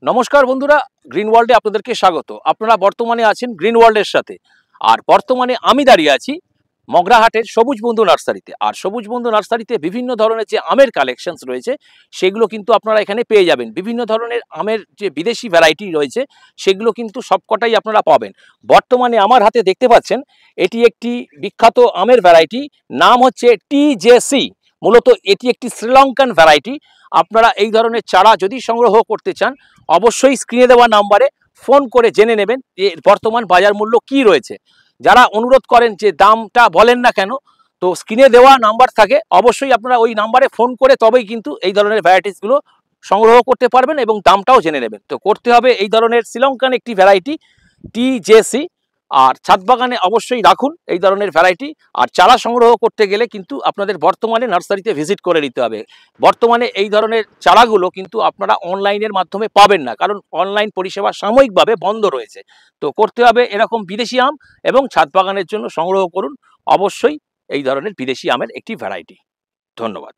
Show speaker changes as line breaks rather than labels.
নমস্কার বন্ধুরা, গ্রিন ওয়ার্ল্ডে আপনাদেরকে স্বাগত। আপনারা বর্তমানে আছেন গ্রিন ওয়ার্ল্ডের সাথে। আর বর্তমানে আমি দাঁড়িয়ে আছি মগরাহাটের সবুজ বন্ধু নার্সারিতে। আর সবুজ বন্ধু নার্সারিতে বিভিন্ন ধরনের যে আমের কালেকশনস রয়েছে সেগুলো কিন্তু আপনারা এখানে পেয়ে যাবেন। বিভিন্ন ধরনের আমের যে বিদেশি ভ্যারাইটি রয়েছে সেগুলো কিন্তু সবকটাই আপনারা পাবেন। বর্তমানে আমার হাতে দেখতে পাচ্ছেন এটি একটি বিখ্যাত আমের ভ্যারাইটি, নাম হচ্ছে TJC। মূলত এটি একটি শ্রীলঙ্কান ভ্যারাইটি। আপনারা এই ধরনের চারা যদি সংগ্রহ করতে চান অবশ্যই স্ক্রিনে দেওয়া নাম্বারে ফোন করে জেনে নেবেন যে বর্তমান বাজার মূল্য কি রয়েছে। যারা অনুরোধ করেন যে দামটা বলেন না কেন, তো স্ক্রিনে দেওয়া নাম্বার থাকে, অবশ্যই আপনারা ওই নাম্বারে ফোন করে তবেই কিন্তু এই ধরনের ভ্যারাইটিসগুলো সংগ্রহ করতে পারবেন এবং দামটাও জেনে নেবেন। তো করতে হবে এই ধরনের শ্রীলঙ্কান একটি ভ্যারাইটি TJC। আর ছাদ বাগানে অবশ্যই রাখুন এই ধরনের ভ্যারাইটি। আর চারা সংগ্রহ করতে গেলে কিন্তু আপনাদের বর্তমানে নার্সারিতে ভিজিট করে নিতে হবে। বর্তমানে এই ধরনের চারাগুলো কিন্তু আপনারা অনলাইনের মাধ্যমে পাবেন না, কারণ অনলাইন পরিষেবা সাময়িকভাবে বন্ধ রয়েছে। তো করতে হবে এরকম বিদেশি আম এবং ছাদ বাগানের জন্য সংগ্রহ করুন অবশ্যই এই ধরনের বিদেশি আমের একটি ভ্যারাইটি। ধন্যবাদ।